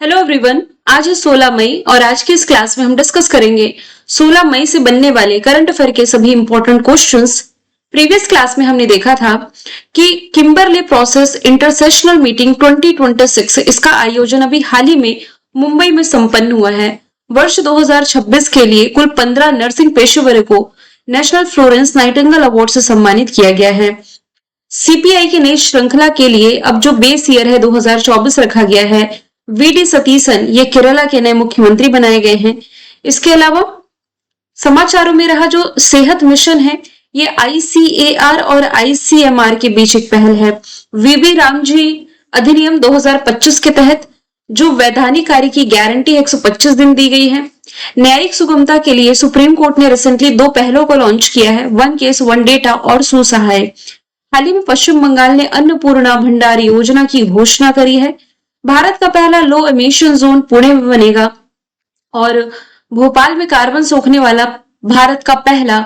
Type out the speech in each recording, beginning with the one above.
Hello everyone. आज है 16 मई और आज की इस क्लास में हम डिस्कस करेंगे 16 मई से बनने वाले करंट अफेयर के सभी इंपॉर्टेंट क्वेश्चंस। प्रीवियस क्लास में हमने देखा था कि किम्बरले प्रोसेस इंटरसेशनल मीटिंग 2026 इसका आयोजन अभी हाल ही में मुंबई में संपन्न हुआ है। वर्ष 2026 के लिए कुल 15 नर्सिंग पेशेवरों को नेशनल फ्लोरेंस नाइटिंगेल अवार्ड से सम्मानित किया गया है। सीपीआई की नई श्रृंखला के लिए अब जो बेस ईयर है 2024 रखा गया है। वीडी सतीशन ये केरला के नए मुख्यमंत्री बनाए गए हैं। इसके अलावा समाचारों में रहा जो सेहत मिशन है ये आईसीएआर और आईसीएमआर के बीच एक पहल है। वीबी रामजी अधिनियम 2025 के तहत जो वैधानिक कार्य की गारंटी 125 दिन दी गई है। न्यायिक सुगमता के लिए सुप्रीम कोर्ट ने रिसेंटली दो पहलों को लॉन्च किया है, वन केस वन डेटा और सुसहाय। हाल ही में पश्चिम बंगाल ने अन्नपूर्णा भंडार योजना की घोषणा करी है। भारत का पहला लो एमिशन जोन पुणे में बनेगा और भोपाल में कार्बन सोखने वाला भारत का पहला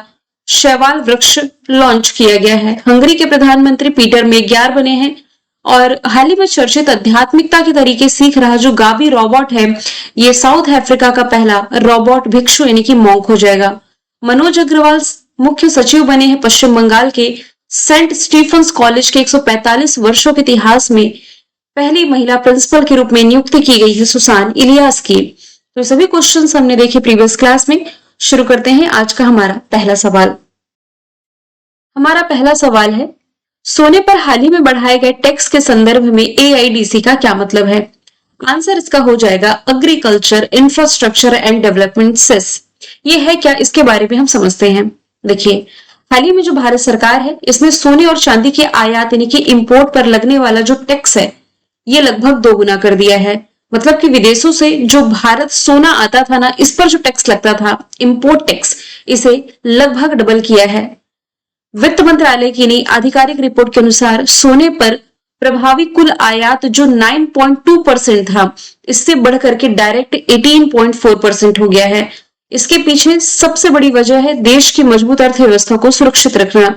शैवाल वृक्ष लॉन्च किया गया है। हंगरी के प्रधानमंत्री पीटर मेग्यार बने हैं और हाल ही में चर्चित आध्यात्मिकता के तरीके सीख रहा जो गावी रोबोट है ये साउथ अफ्रीका का पहला रोबोट भिक्षु यानी कि मॉन्क हो जाएगा। मनोज अग्रवाल मुख्य सचिव बने हैं पश्चिम बंगाल के सेंट स्टीफन्स कॉलेज के 145 वर्षों के इतिहास में पहली महिला प्रिंसिपल के रूप में नियुक्त की गई है सुसान इलियास की। तो सभी क्वेश्चंस हमने देखे प्रीवियस क्लास में। शुरू करते हैं आज का हमारा पहला सवाल। हमारा पहला सवाल है सोने पर हाल ही में बढ़ाए गए टैक्स के संदर्भ में एआईडीसी का क्या मतलब है। आंसर इसका हो जाएगा agriculture infrastructure and development cess. ये है क्या, इसके बारे में हम समझते हैं। देखिए हाल ही में जो भारत सरकार है इसने सोने और चांदी के आयात यानी कि इंपोर्ट पर लगने वाला जो टैक्स है ये लगभग 2 गुना कर दिया है। मतलब कि विदेशों से जो भारत सोना आता था ना, इस पर जो टैक्स लगता था इंपोर्ट टैक्स, इसे लगभग डबल किया है। वित्त मंत्रालय की नई आधिकारिक रिपोर्ट के अनुसार सोने पर प्रभावी कुल आयात जो 9.2% था इससे बढ़कर के डायरेक्ट 18.4% हो गया है। इसके पीछे सबसे बड़ी वजह है देश की मजबूत अर्थव्यवस्था को सुरक्षित रखना।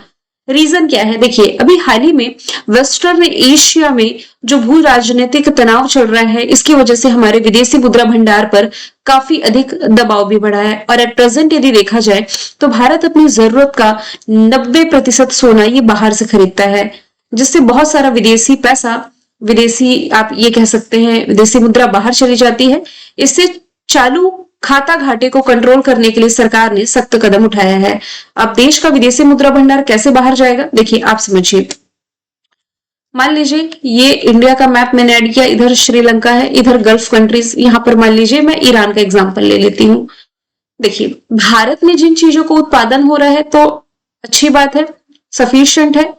रीजन क्या है, देखिए अभी हाल ही में वेस्टर्न एशिया में जो भू राजनीतिक तनाव चल रहा है इसकी वजह से हमारे विदेशी मुद्रा भंडार पर काफी अधिक दबाव भी बढ़ा है और एट प्रेजेंट यदि देखा जाए तो भारत अपनी जरूरत का 90% सोना ये बाहर से खरीदता है, जिससे बहुत सारा विदेशी पैसा, विदेशी आप ये कह सकते हैं विदेशी मुद्रा बाहर चली जाती है। इससे चालू खाता घाटे को कंट्रोल करने के लिए सरकार ने सख्त कदम उठाया है। अब देश का विदेशी मुद्रा भंडार कैसे बाहर जाएगा, देखिए आप समझिए। मान लीजिए ये इंडिया का मैप मैंने ऐड किया, इधर श्रीलंका है, इधर गल्फ कंट्रीज, यहाँ पर मान लीजिए मैं ईरान का एग्जांपल ले लेती हूँ। देखिए भारत में जिन चीजों को उत्पादन हो रहा है तो अच्छी बात है, सफिशिएंट है,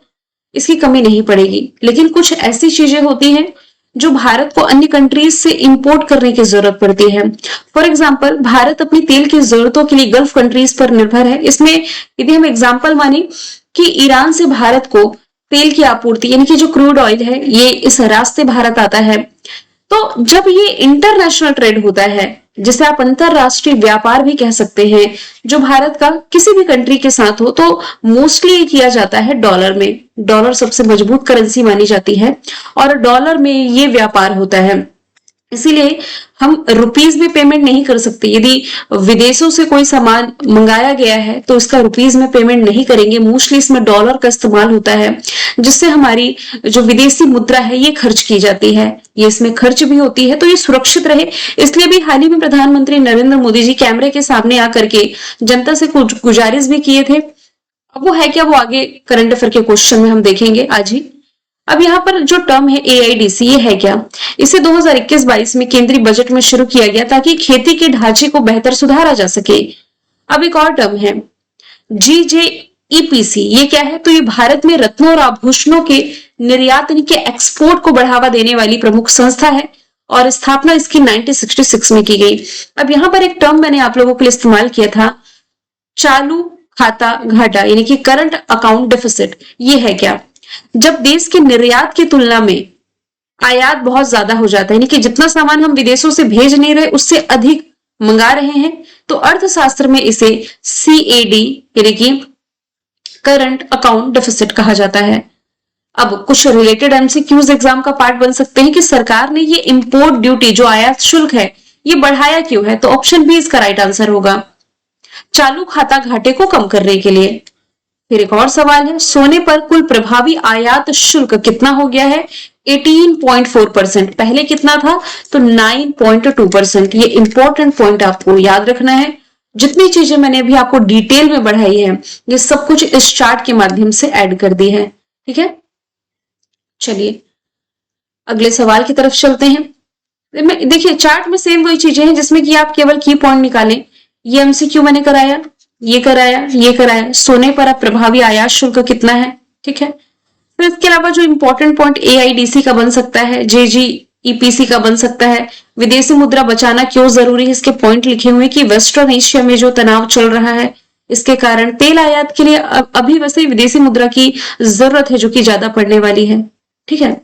इसकी कमी नहीं पड़ेगी। लेकिन कुछ ऐसी चीजें होती हैं जो भारत को अन्य कंट्रीज से इंपोर्ट करने की जरूरत पड़ती है। फॉर एग्जांपल भारत अपनी तेल की जरूरतों के लिए गल्फ कंट्रीज पर निर्भर है। इसमें यदि हम एग्जांपल माने कि ईरान से भारत को तेल की आपूर्ति यानी कि जो क्रूड ऑयल है ये इस रास्ते भारत आता है, तो जब ये इंटरनेशनल ट्रेड होता है जिसे आप अंतरराष्ट्रीय व्यापार भी कह सकते हैं, जो भारत का किसी भी कंट्री के साथ हो, तो मोस्टली किया जाता है डॉलर में। डॉलर सबसे मजबूत करेंसी मानी जाती है और डॉलर में ये व्यापार होता है। इसीलिए हम रुपीज में पेमेंट नहीं कर सकते। यदि विदेशों से कोई सामान मंगाया गया है तो इसका रुपीज में पेमेंट नहीं करेंगे, मोस्टली इसमें डॉलर का इस्तेमाल होता है, जिससे हमारी जो विदेशी मुद्रा है ये खर्च की जाती है, ये इसमें खर्च भी होती है तो ये सुरक्षित रहे। इसलिए भी हाल ही में प्रधानमंत्री नरेंद्र मोदी जी कैमरे के सामने आकर के जनता से कुछ गुजारिश भी किए थे। अब वो है क्या, वो आगे करंट अफेयर के क्वेश्चन में हम देखेंगे आज ही। अब यहाँ पर जो टर्म है एआईडीसी ये है क्या, इसे 2021-22 में केंद्रीय बजट में शुरू किया गया ताकि खेती के ढांचे को बेहतर सुधारा जा सके। अब एक और टर्म है जीजेईपीसी, ये क्या है, तो ये भारत में रत्नों और आभूषणों के निर्यात यानी कि एक्सपोर्ट को बढ़ावा देने वाली प्रमुख संस्था है और स्थापना इसकी 1966 में की गई। अब यहाँ पर एक टर्म मैंने आप लोगों के लिए इस्तेमाल किया था, चालू खाता घाटा यानी कि करंट अकाउंट डेफिसिट। ये है क्या, जब देश के निर्यात की तुलना में आयात बहुत ज्यादा हो जाता है, यानी कि जितना सामान हम विदेशों से भेज नहीं रहे उससे अधिक मंगा रहे हैं, तो अर्थशास्त्र में इसे सीएडी यानी कि करंट अकाउंट डेफिसिट कहा जाता है। अब कुछ रिलेटेड एमसीक्यूज एग्जाम का पार्ट बन सकते हैं कि सरकार ने ये इंपोर्ट ड्यूटी जो आयात शुल्क है ये बढ़ाया क्यों है, तो ऑप्शन बी इसका राइट आंसर होगा, चालू खाता घाटे को कम करने के लिए। फिर एक और सवाल है, सोने पर कुल प्रभावी आयात शुल्क कितना हो गया है, 18.4%, पहले कितना था, तो 9.2%। ये इंपॉर्टेंट पॉइंट आपको याद रखना है। जितनी चीजें मैंने अभी आपको डिटेल में बढ़ाई है ये सब कुछ इस चार्ट के माध्यम से ऐड कर दी है, ठीक है। चलिए अगले सवाल की तरफ चलते हैं। देखिए चार्ट में सेम वही चीजें हैं जिसमें कि आप केवल की पॉइंट निकालें। ये एमसीक्यू मैंने कराया, ये कराया, ये कराया, सोने पर अब प्रभावी आयात शुल्क कितना है, ठीक है। फिर इसके अलावा जो इंपॉर्टेंट पॉइंट एआईडीसी का बन सकता है, जेजीईपीसी का बन सकता है, विदेशी मुद्रा बचाना क्यों जरूरी है, इसके पॉइंट लिखे हुए कि वेस्टर्न एशिया में जो तनाव चल रहा है इसके कारण तेल आयात के लिए अभी वैसे विदेशी मुद्रा की जरूरत है जो कि ज्यादा पड़ने वाली है, ठीक है।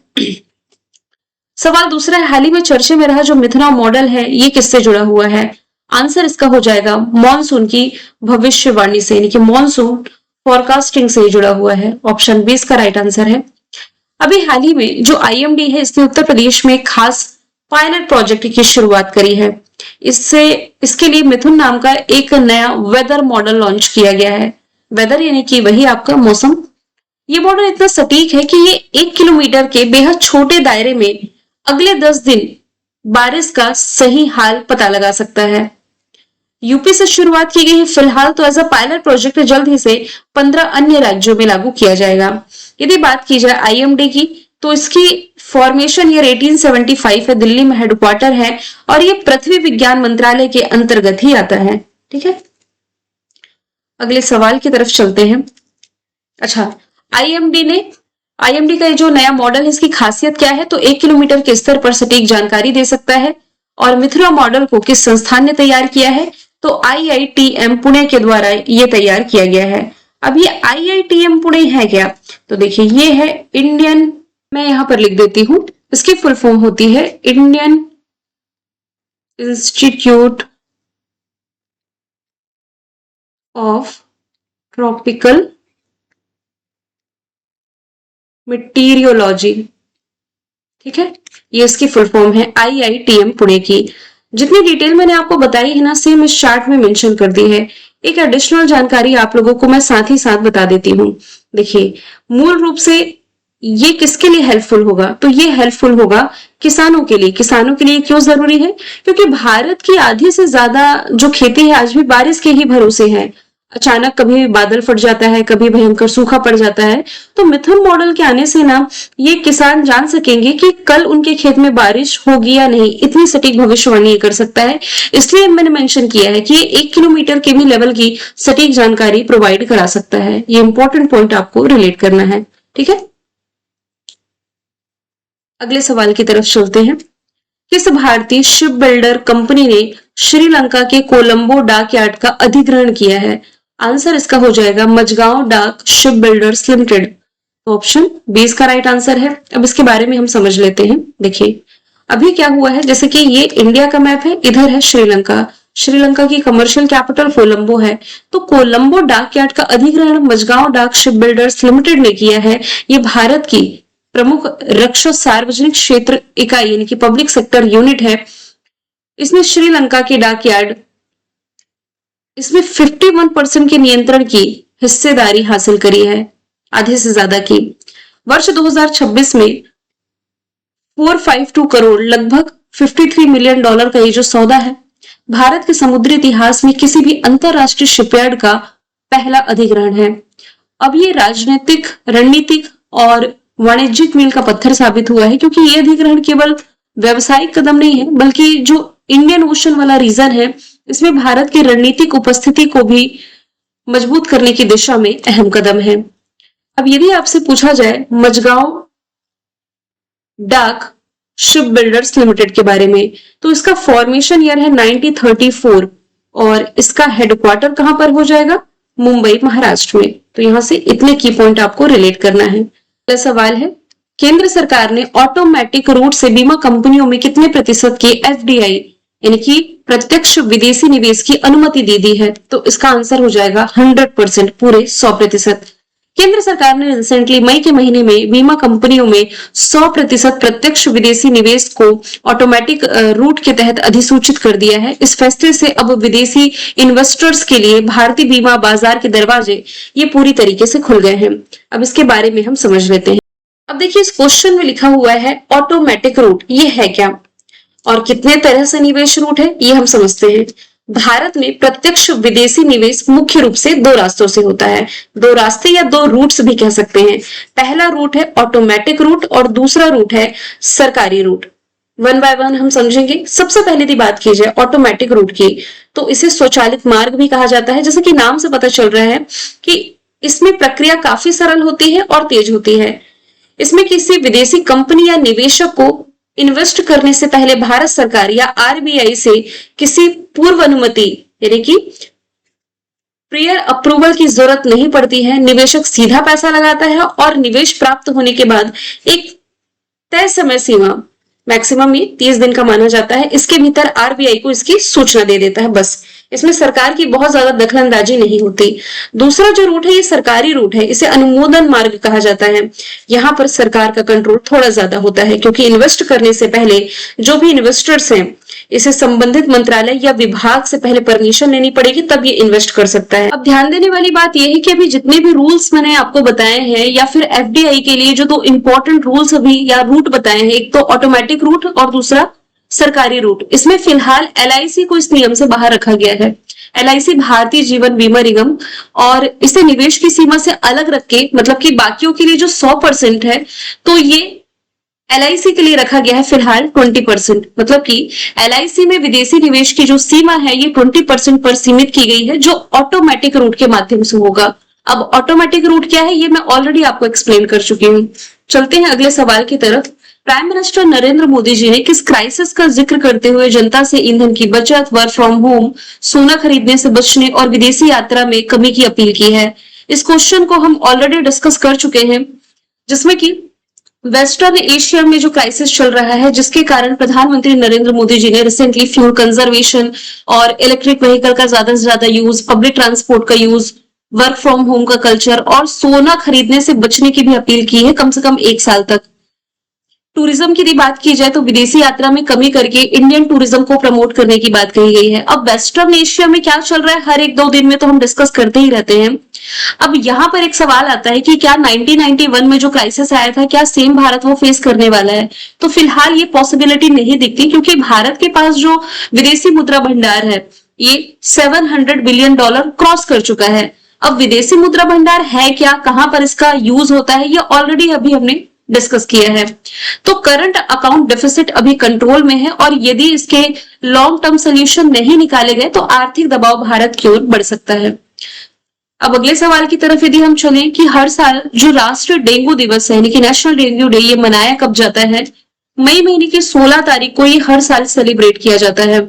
सवाल दूसरा है, हाल ही में चर्चे में रहा जो मिथुना मॉडल है ये किससे जुड़ा हुआ है, आंसर इसका हो जाएगा मॉनसून की भविष्यवाणी से, यानी कि मॉनसून फोरकास्टिंग से जुड़ा हुआ है, ऑप्शन बी इसका राइट आंसर है। अभी हाल ही में जो आईएमडी है इसने उत्तर प्रदेश में खास पायलट प्रोजेक्ट की शुरुआत करी है। इसके लिए मिथुन नाम का एक नया वेदर मॉडल लॉन्च किया गया है। वेदर यानी कि वही आपका मौसम। ये मॉडल इतना सटीक है कि ये 1 किलोमीटर के बेहद छोटे दायरे में अगले 10 दिन बारिश का सही हाल पता लगा सकता है। यूपी से शुरुआत की गई है फिलहाल, तो एज अ पायलट प्रोजेक्ट जल्द ही से 15 अन्य राज्यों में लागू किया जाएगा। यदि बात की जाए आईएमडी की तो इसकी फॉर्मेशन ईयर 1875 है, दिल्ली में हेडक्वार्टर है और ये पृथ्वी विज्ञान मंत्रालय के अंतर्गत ही आता है, ठीक है। अगले सवाल की तरफ चलते हैं। अच्छा, आईएमडी का जो नया मॉडल है इसकी खासियत क्या है, तो 1 किलोमीटर के स्तर पर सटीक जानकारी दे सकता है। और मिथुना मॉडल को किस संस्थान ने तैयार किया है, तो आईआईटीएम पुणे के द्वारा ये तैयार किया गया है। अब ये आईआईटीएम पुणे है क्या, तो देखिए ये है इंडियन, मैं यहां पर लिख देती हूं, इसकी फुल फॉर्म होती है इंडियन इंस्टीट्यूट ऑफ ट्रॉपिकल मटीरियोलॉजी, ठीक है। ये इसकी फुल फॉर्म है आईआईटीएम पुणे की। जितनी डिटेल मैंने आपको बताई है ना सेम इस चार्ट में मेंशन कर दी है। एक एडिशनल जानकारी आप लोगों को मैं साथ ही साथ बता देती हूँ। देखिए मूल रूप से ये किसके लिए हेल्पफुल होगा, तो ये हेल्पफुल होगा किसानों के लिए। किसानों के लिए क्यों जरूरी है, क्योंकि भारत की आधी से ज्यादा जो खेती है आज भी बारिश के ही भरोसे है। अचानक कभी बादल फट जाता है, कभी भयंकर सूखा पड़ जाता है। तो मिथुन मॉडल के आने से ना ये किसान जान सकेंगे कि कल उनके खेत में बारिश होगी या नहीं, इतनी सटीक भविष्यवाणी कर सकता है। इसलिए मैंने मेंशन किया है कि ये 1 किलोमीटर के भी लेवल की सटीक जानकारी प्रोवाइड करा सकता है। ये इंपॉर्टेंट पॉइंट आपको रिलेट करना है, ठीक है। अगले सवाल की तरफ चलते हैं। किस भारतीय शिप बिल्डर कंपनी ने श्रीलंका के कोलंबो डाक यार्ड का अधिग्रहण किया है, आंसर इसका हो जाएगा Mazagon dock ship builders limited, option B इसका राइट आंसर है। अब इसके बारे में हम समझ लेते हैं। देखिए अभी क्या हुआ है, जैसे कि ये इंडिया का मैप है, इधर है श्रीलंका, श्रीलंका की कमर्शियल कैपिटल कोलंबो है। तो कोलंबो डाक यार्ड का अधिग्रहण Mazagaon dock ship builders limited ने किया है। ये भारत की प्रमुख रक्षा सार्वजनिक क्षेत्र इकाई यानी कि पब्लिक सेक्टर यूनिट है। इसने श्रीलंका के डाक यार्ड इसमें 51% के नियंत्रण की हिस्सेदारी हासिल करी है, आधे से ज्यादा की। वर्ष 2026 में 452 करोड़ लगभग $53 मिलियन का ये जो सौदा है भारत के समुद्री इतिहास में किसी भी अंतरराष्ट्रीय शिपयार्ड का पहला अधिग्रहण है। अब ये राजनीतिक, रणनीतिक और वाणिज्यिक मील का पत्थर साबित हुआ है, क्योंकि ये अधिग्रहण केवल व्यावसायिक कदम नहीं है बल्कि जो इंडियन ओशन वाला रीजन है इसमें भारत की रणनीतिक उपस्थिति को भी मजबूत करने की दिशा में अहम कदम है। अब यदि आपसे पूछा जाए Mazagaon dock ship builders limited के बारे में, तो इसका फॉर्मेशन ईयर है 1934 और इसका हेडक्वार्टर कहां पर हो जाएगा, मुंबई महाराष्ट्र में। तो यहां से इतने की पॉइंट आपको रिलेट करना है। अगला सवाल है, केंद्र सरकार ने ऑटोमेटिक रूट से बीमा कंपनियों में कितने प्रतिशत की एफडीआई यानी कि प्रत्यक्ष विदेशी निवेश की अनुमति दे दी है, तो इसका आंसर हो जाएगा 100%, पूरे 100%। केंद्र सरकार ने रिसेंटली मई के महीने में बीमा कंपनियों में 100% प्रत्यक्ष विदेशी निवेश को ऑटोमेटिक रूट के तहत अधिसूचित कर दिया है। इस फैसले से अब विदेशी इन्वेस्टर्स के लिए भारतीय बीमा बाजार के दरवाजे ये पूरी तरीके से खुल गए हैं। अब इसके बारे में हम समझ लेते हैं। अब देखिए, इस क्वेश्चन में लिखा हुआ है ऑटोमेटिक रूट, ये है क्या और कितने तरह से निवेश रूट है, ये हम समझते हैं। भारत में प्रत्यक्ष विदेशी निवेश मुख्य रूप से दो रास्तों से होता है। दो रास्ते या दो रूट्स भी कह सकते हैं। पहला रूट है ऑटोमेटिक रूट और दूसरा रूट है सरकारी रूट। वन बाय वन हम समझेंगे। सबसे पहले की बात की जाए ऑटोमेटिक रूट की, तो इसे स्वचालित मार्ग भी कहा जाता है। जैसे कि नाम से पता चल रहा है कि इसमें प्रक्रिया काफी सरल होती है और तेज होती है। इसमें किसी विदेशी कंपनी या निवेशक को इन्वेस्ट करने से पहले भारत सरकार या आरबीआई से किसी पूर्व अनुमति यानी कि प्रियर अप्रूवल की जरूरत नहीं पड़ती है। निवेशक सीधा पैसा लगाता है और निवेश प्राप्त होने के बाद एक तय समय सीमा, मैक्सिमम ये 30 दिन का माना जाता है, इसके भीतर आरबीआई को इसकी सूचना दे देता है। बस इसमें सरकार की बहुत ज्यादा दखलंदाजी नहीं होती। दूसरा जो रूट है ये सरकारी रूट है, इसे अनुमोदन मार्ग कहा जाता है। यहाँ पर सरकार का कंट्रोल थोड़ा ज्यादा होता है, क्योंकि इन्वेस्ट करने से पहले जो भी इन्वेस्टर्स हैं इसे संबंधित मंत्रालय या विभाग से पहले परमिशन लेनी पड़ेगी, तब ये इन्वेस्ट कर सकता है। अब ध्यान देने वाली बात यह है कि अभी जितने भी रूल्स मैंने आपको बताए हैं या फिर एफडीआई के लिए जो दो इंपॉर्टेंट रूल्स अभी या रूट बताए हैं, एक तो ऑटोमेटिक रूट और दूसरा सरकारी रूट, इसमें फिलहाल एलआईसी को इस नियम से बाहर रखा गया है। एलआईसी भारतीय जीवन बीमा निगम, और इसे निवेश की सीमा से अलग रख के, मतलब कि बाकियों के लिए जो 100% है, तो ये एलआईसी के लिए रखा गया है फिलहाल 20%। मतलब कि एलआईसी में विदेशी निवेश की जो सीमा है ये 20% पर सीमित की गई है, जो ऑटोमेटिक रूट के माध्यम से होगा। अब ऑटोमेटिक रूट क्या है ये मैं ऑलरेडी आपको एक्सप्लेन कर चुकी हूँ। चलते हैं अगले सवाल की तरफ। प्राइम मिनिस्टर नरेंद्र मोदी जी ने किस क्राइसिस का जिक्र करते हुए जनता से ईंधन की बचत, वर्क फ्रॉम होम, सोना खरीदने से बचने और विदेशी यात्रा में कमी की अपील की है? इस क्वेश्चन को हम ऑलरेडी डिस्कस कर चुके हैं, जिसमें कि वेस्टर्न एशिया में जो क्राइसिस चल रहा है, जिसके कारण प्रधानमंत्री नरेंद्र मोदी जी ने रिसेंटली फ्यूल कंजर्वेशन और इलेक्ट्रिक व्हीकल का ज्यादा से ज्यादा यूज, पब्लिक ट्रांसपोर्ट का यूज, वर्क फ्रॉम होम का कल्चर और सोना खरीदने से बचने की भी अपील की है, कम से कम 1 साल तक। टूरिज्म की बात की जाए तो विदेशी यात्रा में कमी करके इंडियन टूरिज्म को प्रमोट करने की बात कही गई है। अब वेस्टर्न एशिया में क्या चल रहा है हर 1-2 दिन में तो हम डिस्कस करते ही रहते हैं। अब यहाँ पर एक सवाल आता है कि क्या 1991 में जो क्राइसिस आया था, क्या सेम भारत वो फेस करने वाला है? तो फिलहाल ये पॉसिबिलिटी नहीं दिखती, क्योंकि भारत के पास जो विदेशी मुद्रा भंडार है ये $700 बिलियन क्रॉस कर चुका है। अब विदेशी मुद्रा भंडार है क्या, कहां पर इसका यूज होता है, ये ऑलरेडी अभी हमने डिस्कस किया है। तो करंट अकाउंट डेफिसिट अभी कंट्रोल में है, और यदि इसके लॉन्ग टर्म सोल्यूशन नहीं निकाले गए तो आर्थिक दबाव भारत की ओर बढ़ सकता है। अब अगले सवाल की तरफ यदि हम चलें कि हर साल जो राष्ट्रीय डेंगू दिवस है यानी कि नेशनल डेंगू डे, ये मनाया कब जाता है? मई महीने की 16 तारीख को ये हर साल सेलिब्रेट किया जाता है।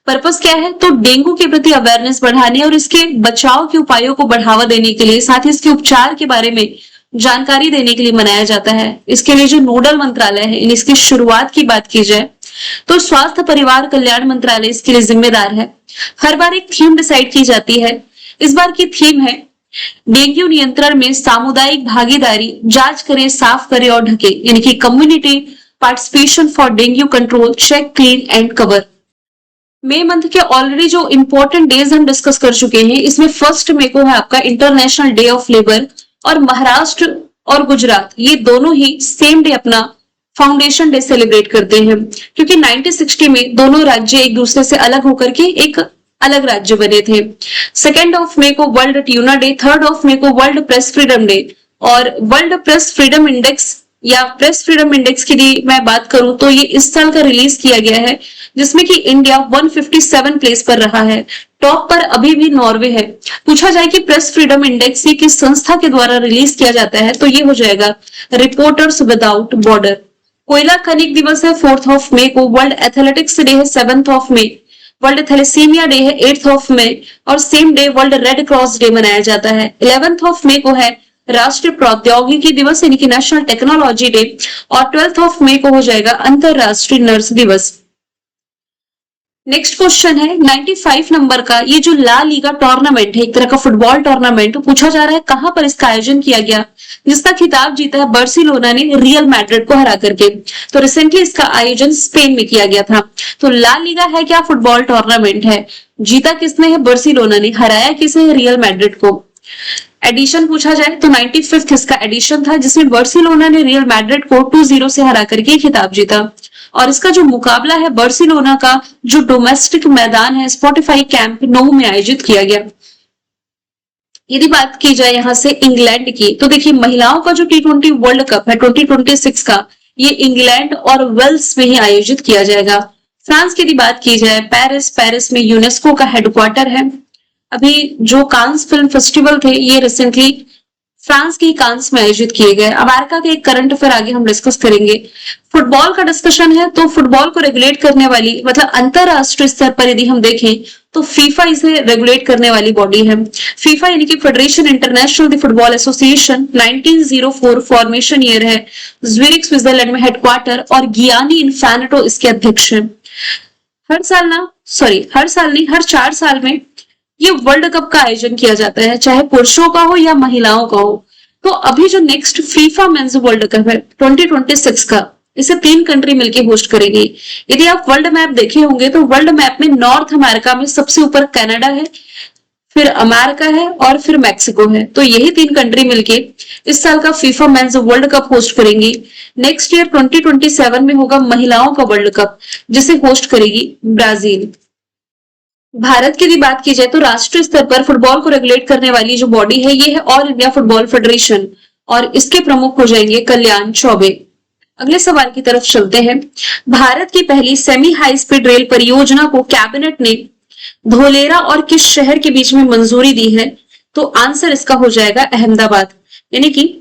पर्पस क्या है? तो डेंगू के प्रति अवेयरनेस बढ़ाने और इसके बचाव के उपायों को बढ़ावा देने के लिए, साथ ही इसके उपचार के बारे में जानकारी देने के लिए मनाया जाता है। इसके लिए जो नोडल मंत्रालय है, इसकी शुरुआत की बात की जाए तो स्वास्थ्य परिवार कल्याण मंत्रालय इसके लिए जिम्मेदार है। हर बार एक थीम डिसाइड की जाती है। इस बार की थीम है डेंगू नियंत्रण में सामुदायिक भागीदारी, जांच करें, साफ करें और ढके, यानी कि community participation for dengue control, check, clean and cover. मई मंथ के ऑलरेडी जो इंपॉर्टेंट डेज हम डिस्कस कर चुके हैं, इसमें 1 मई को है आपका इंटरनेशनल डे ऑफ लेबर, और महाराष्ट्र और गुजरात ये दोनों ही सेम डे अपना फाउंडेशन डे सेलिब्रेट करते हैं, क्योंकि 1960 में दोनों राज्य एक दूसरे से अलग होकर के एक अलग राज्य बने थे। 2 मई को वर्ल्ड ट्यूना डे, 3 मई को वर्ल्ड प्रेस फ्रीडम डे, और वर्ल्ड प्रेस फ्रीडम इंडेक्स या प्रेस फ्रीडम इंडेक्स की मैं बात करूं तो ये इस साल का रिलीज किया गया है, जिसमें कि इंडिया 157 प्लेस पर रहा है। टॉप पर अभी भी नॉर्वे है। पूछा जाए कि प्रेस फ्रीडम इंडेक्स ये किस संस्था के द्वारा रिलीज किया जाता है, तो ये हो जाएगा रिपोर्टर्स विदाउट बॉर्डर। कोयला खनिक दिवस है 4 मई को, वर्ल्ड एथलेटिक्स डे है 7 मई, वर्ल्ड थैलेसीमिया डे है 8 मई, और same day world red cross day मनाया जाता है। 11 मई को है राष्ट्रीय प्रौद्योगिकी दिवस यानी कि नेशनल टेक्नोलॉजी डे, और 12 मई को हो जाएगा अंतरराष्ट्रीय नर्स दिवस। नेक्स्ट क्वेश्चन है 95 नंबर का। ये जो ला लीगा टूर्नामेंट है, एक तरह का फुटबॉल टूर्नामेंट, पूछा जा रहा है कहां पर इसका आयोजन किया गया, जिसका खिताब जीता है बार्सिलोना ने रियल मैड्रिड को हरा करके। तो रिसेंटली इसका आयोजन स्पेन में किया गया था। तो ला लीगा है क्या? फुटबॉल टूर्नामेंट है। जीता किसने है? बार्सिलोना ने। हराया किसे? रियल मैड्रिड को। एडिशन पूछा जाए तो 95th इसका एडिशन था, जिसमें बार्सिलोना ने रियल मैड्रिड को 2-0 से हरा करके खिताब जीता। और इसका जो मुकाबला है बार्सिलोना का जो डोमेस्टिक मैदान है स्पॉटिफाई कैंप नौ में आयोजित किया गया। यदि बात की जाए यहां से इंग्लैंड की, तो देखिए महिलाओं का जो T20 वर्ल्ड कप है 2026 का, ये इंग्लैंड और वेल्स में ही आयोजित किया जाएगा। फ्रांस की यदि बात की जाए, पेरिस में यूनेस्को का हेडक्वार्टर है। अभी जो कांस फिल्म फेस्टिवल थे ये रिसेंटली फ्रांस के कांस में आयोजित किए गए। अमेरिका के एक करंट अफेयर आगे हम डिस्कस करेंगे। फुटबॉल का डिस्कशन है, तो फुटबॉल को रेगुलेट करने वाली, मतलब अंतरराष्ट्रीय स्तर पर यदि हम देखें तो फीफा इसे रेगुलेट करने वाली बॉडी है। फीफा यानी कि federation international the football association 1904 formation year है। ज्यूरिख स्विट्जरलैंड में हेडक्वार्टर और गियानी इन्फैनेटो इसके अध्यक्ष है। हर साल नहीं, हर 4 साल में ये वर्ल्ड कप का आयोजन किया जाता है, चाहे पुरुषों का हो या महिलाओं का हो। तो अभी जो next FIFA mains world cup है 2026 का, इसे 3 कंट्री मिलकर होस्ट करेगी। यदि आप वर्ल्ड मैप देखे होंगे तो वर्ल्ड मैप में नॉर्थ अमेरिका में सबसे ऊपर कनाडा है, फिर अमेरिका है और फिर मैक्सिको है। तो यही 3 कंट्री मिलके इस साल का FIFA mains world cup host करेंगी। नेक्स्ट ईयर 2027 में होगा महिलाओं का वर्ल्ड कप, जिसे होस्ट करेगी ब्राजील। भारत की यदि बात की जाए तो राष्ट्रीय स्तर पर फुटबॉल को रेगुलेट करने वाली जो बॉडी है ये है ऑल इंडिया फुटबॉल फेडरेशन, और इसके प्रमुख हो जाएंगे कल्याण चौबे। अगले सवाल की तरफ चलते हैं। भारत की पहली सेमी हाई स्पीड रेल परियोजना को कैबिनेट ने धोलेरा और किस शहर के बीच में मंजूरी दी है? तो आंसर इसका हो जाएगा अहमदाबाद। यानी कि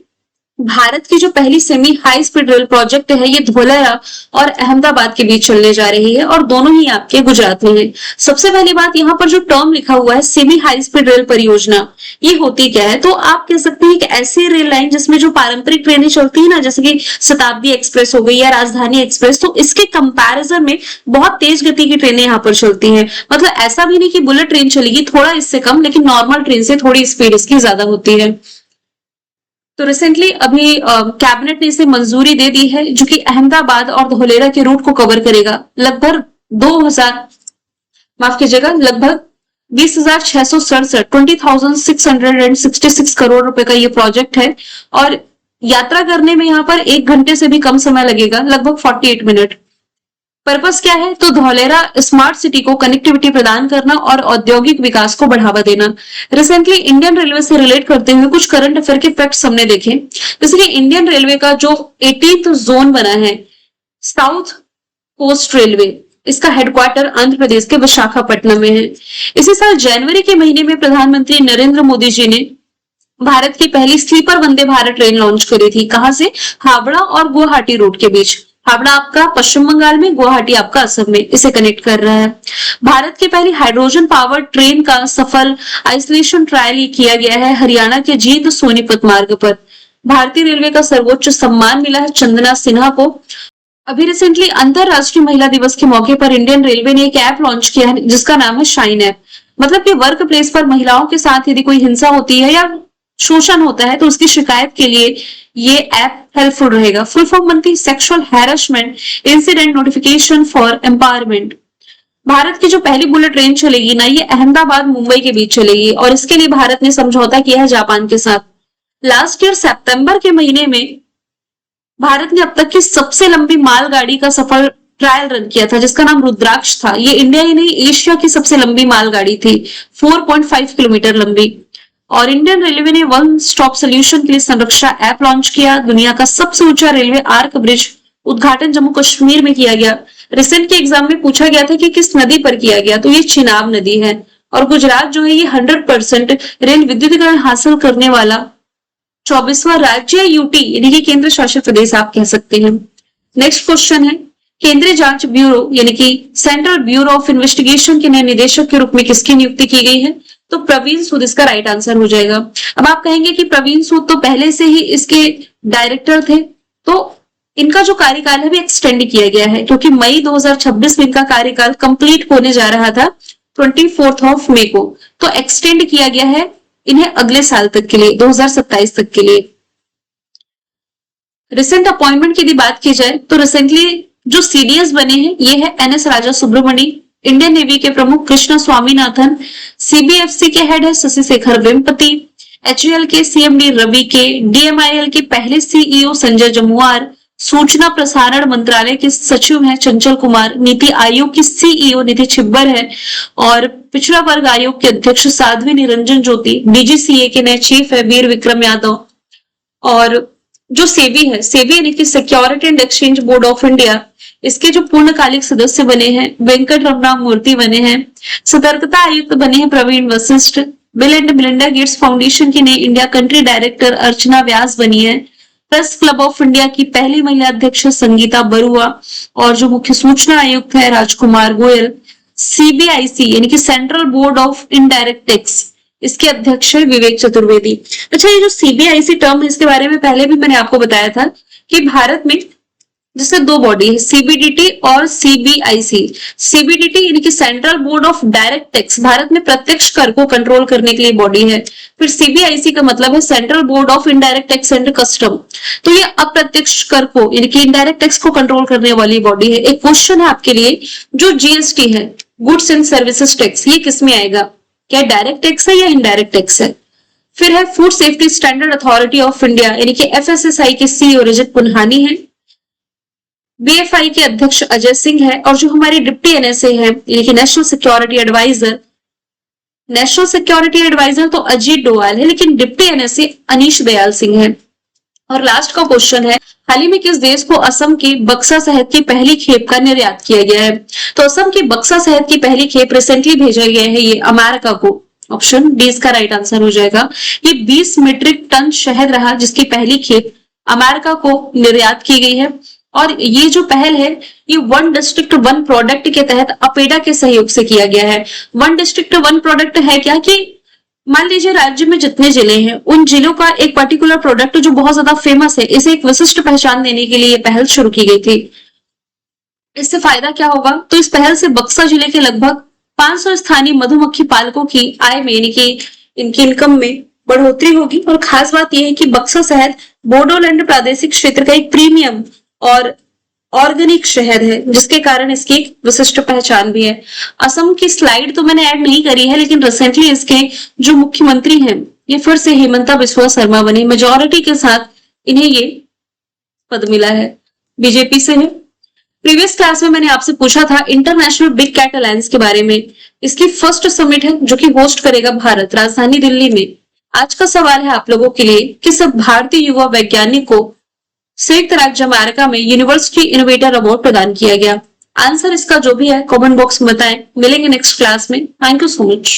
भारत की जो पहली semi high speed rail project है ये धोलेरा और अहमदाबाद के बीच चलने जा रही है, और दोनों ही आपके गुजरात में है। सबसे पहली बात, यहाँ पर जो टर्म लिखा हुआ है सेमी हाई स्पीड रेल परियोजना, ये होती क्या है? तो आप कह सकते हैं कि ऐसी रेल लाइन जिसमें जो पारंपरिक ट्रेनें चलती है ना, जैसे कि शताब्दी एक्सप्रेस हो गई या राजधानी एक्सप्रेस, तो इसके कंपैरिजन में बहुत तेज गति की ट्रेनें यहाँ पर चलती हैं। मतलब ऐसा भी नहीं कि बुलेट ट्रेन चलेगी, थोड़ा इससे कम, लेकिन नॉर्मल ट्रेन से थोड़ी स्पीड इसकी ज्यादा होती है। तो रिसेंटली अभी कैबिनेट ने इसे मंजूरी दे दी है, जो कि अहमदाबाद और धोलेरा के रूट को कवर करेगा। लगभग 20,667 करोड़ रुपए का ये प्रोजेक्ट है, और यात्रा करने में यहाँ पर 1 घंटे से भी कम समय लगेगा, लगभग 48 मिनट। पर्पस क्या है? तो धौलेरा स्मार्ट सिटी को कनेक्टिविटी प्रदान करना और औद्योगिक विकास को बढ़ावा देना। रिसेंटली इंडियन रेलवे से रिलेट करते हुए कुछ करंट अफेयर के फैक्ट्स हमने देखे, जैसे कि इंडियन रेलवे का जो 18th जोन बना है साउथ कोस्ट रेलवे, इसका हेडक्वार्टर आंध्र प्रदेश के विशाखापट्टनम में है। इसी साल जनवरी के महीने में प्रधानमंत्री नरेंद्र मोदी जी ने भारत की पहली sleeper Vande Bharat train launch करी थी। कहां से? हावड़ा और गुवाहाटी रूट के बीच। हावड़ा आपका पश्चिम बंगाल में, गुवाहाटी आपका असम में, इसे कनेक्ट कर रहा है। भारत की पहली हाइड्रोजन पावर ट्रेन का सफल आइसोलेशन ट्रायल किया गया है हरियाणा के जींद सोनीपत मार्ग पर। भारतीय रेलवे का सर्वोच्च सम्मान मिला है चंदना सिन्हा को। अभी रिसेंटली अंतरराष्ट्रीय महिला दिवस के मौके पर इंडियन रेलवे ने एक ऐप लॉन्च किया है जिसका नाम है शाइन ऐप। मतलब कि वर्क प्लेस पर महिलाओं के साथ यदि कोई हिंसा होती है या शोषण होता है तो उसकी शिकायत के लिए ये ऐप हेल्पफुल रहेगा। फुल फॉर्म बनती है sexual harassment incident notification for empowerment. Bharat की जो पहली बुलेट ट्रेन चलेगी ना, ये अहमदाबाद मुंबई के बीच चलेगी, और इसके लिए भारत ने समझौता किया है जापान के साथ। लास्ट ईयर सितंबर के महीने में भारत ने अब तक की सबसे लंबी मालगाड़ी का सफल ट्रायल रन किया था, जिसका नाम रुद्राक्ष था। ये इंडिया ही नहीं एशिया की सबसे लंबी मालगाड़ी थी, 4.5 किलोमीटर लंबी। और इंडियन रेलवे ने वन स्टॉप सोल्यूशन के लिए संरक्षा ऐप लॉन्च किया। दुनिया का सबसे ऊंचा रेलवे आर्क ब्रिज उद्घाटन जम्मू कश्मीर में किया गया। रिसेंट के एग्जाम में पूछा गया था कि किस नदी पर किया गया, तो ये चिनाब नदी है। और गुजरात जो है ये 100% रेल विद्युतीकरण हासिल करने वाला 24वां राज्य यूटी यानी कि केंद्र शासित प्रदेश आप कह सकते हैं। नेक्स्ट क्वेश्चन है, केंद्रीय जांच ब्यूरो यानी कि सेंट्रल ब्यूरो ऑफ इन्वेस्टिगेशन के नए निदेशक के रूप में किसकी नियुक्ति की गई है? तो प्रवीण सूद इसका राइट आंसर हो जाएगा। अब आप कहेंगे कि प्रवीण सूद तो पहले से ही इसके डायरेक्टर थे, तो इनका जो कार्यकाल है भी एक्सटेंड किया गया है, क्योंकि मई 2026 में इनका कार्यकाल कंप्लीट होने जा रहा था 24 मई को, तो एक्सटेंड किया गया है इन्हें अगले साल तक के लिए, 2027 तक के लिए। रिसेंट अपॉइंटमेंट की यदि बात की जाए तो रिसेंटली जो सीडीएस बने हैं ये है एनएस राजा सुब्रमणी, इंडियन नेवी के प्रमुख कृष्ण स्वामीनाथन, सीबीएफसी के हेड है शशि शेखर वेम्पति, एचएएल के सीएमडी रवि के, डीएमआईएल के पहले सीईओ संजय जमुआर, सूचना प्रसारण मंत्रालय के सचिव हैं चंचल कुमार, नीति आयोग की सीईओ निधि छिब्बर है, और पिछड़ा वर्ग आयोग के अध्यक्ष साध्वी निरंजन ज्योति, डीजीसीए के नए चीफ है वीर विक्रम यादव, और जो सेबी है, सेबी यानी कि security and exchange board of India, इसके जो पूर्णकालिक सदस्य बने हैं वेंकट रमना मूर्ति बने हैं, सतर्कता आयुक्त बने हैं Praveen Vashisht, Bill and Melinda Gates foundation की नई India country director Archana Vyas बनी है, प्रेस क्लब ऑफ इंडिया की पहली महिला अध्यक्ष संगीता बरुआ, और जो मुख्य सूचना आयुक्त है राजकुमार गोयल, सीबीआईसी यानी कि central board of indirect tax, इसके अध्यक्ष है विवेक चतुर्वेदी। अच्छा, ये जो सीबीआईसी टर्म है इसके बारे में पहले भी मैंने आपको बताया था कि भारत में जैसे दो बॉडी है सीबीडीटी और सीबीआईसी। सीबीडीटी यानी कि central board of direct tax, Bharat में प्रत्यक्ष कर को कंट्रोल करने के लिए बॉडी है। फिर सीबीआईसी का मतलब है central board of indirect tax and custom, तो ये अप्रत्यक्ष कर को यानी कि इनडायरेक्ट टैक्स को कंट्रोल करने वाली बॉडी है। एक क्वेश्चन है आपके लिए, जो जीएसटी है गुड्स एंड सर्विसेज टैक्स, ये किसमें आएगा, क्या डायरेक्ट टैक्स है या इनडायरेक्ट टैक्स है। फिर है food safety standard authority of India यानी कि एफएसएसआई के सीईओ रजत पुन्हानी है, बीएफआई के अध्यक्ष अजय सिंह है, और जो हमारी डिप्टी एनएसए है यानी कि नेशनल सिक्योरिटी एडवाइजर तो अजीत डोवाल है, लेकिन डिप्टी एनएसए अनीश दयाल सिंह है। और लास्ट का क्वेश्चन है, हाल ही में किस देश को असम की बक्सा शहद की पहली खेप का निर्यात किया गया है। तो असम की बक्सा शहद की पहली खेप रिसेंटली भेजा गया है ये अमेरिका को, ऑप्शन डी इसका राइट आंसर हो जाएगा। ये 20 मीट्रिक टन शहद रहा जिसकी पहली खेप अमेरिका को निर्यात की गई है, और ये जो पहल है ये वन डिस्ट्रिक्ट वन प्रोडक्ट के तहत अपेडा के सहयोग से किया गया है। वन डिस्ट्रिक्ट वन प्रोडक्ट है क्या कि मान लीजिए राज्य में जितने जिले हैं उन जिलों का एक पर्टिकुलर प्रोडक्ट जो बहुत ज्यादा फेमस है, इसे एक विशिष्ट पहचान देने के लिए पहल शुरू की गई थी। इससे फायदा क्या होगा, तो इस पहल से बक्सा जिले के लगभग 500 स्थानीय मधुमक्खी पालकों की आय में यानी कि इनकी इनकम में बढ़ोतरी होगी। और खास बात यह है कि बक्सा शहद बोडोलैंड प्रादेशिक क्षेत्र का एक प्रीमियम और ऑर्गेनिक शहद है, जिसके कारण इसकी एक विशिष्ट पहचान भी है। असम की स्लाइड तो मैंने ऐड नहीं करी है, लेकिन रिसेंटली इसके जो मुख्यमंत्री हैं ये फिर से हेमंता बिस्वा शर्मा बने, मेजोरिटी के साथ इन्हें ये पद मिला है, बीजेपी से है। प्रीवियस क्लास में मैंने आपसे पूछा था इंटरनेशनल बिग कैट अलायंस के बारे में, इसकी फर्स्ट समिट है जो कि होस्ट करेगा भारत, राजधानी दिल्ली में। आज का सवाल है आप लोगों के लिए कि सब भारतीय युवा वैज्ञानिक को संयुक्त राज्य अमेरिका में यूनिवर्सिटी इनोवेटर अवार्ड प्रदान किया गया। आंसर इसका जो भी है कमेंट बॉक्स में बताएं। मिलेंगे नेक्स्ट क्लास में। Thank you so much.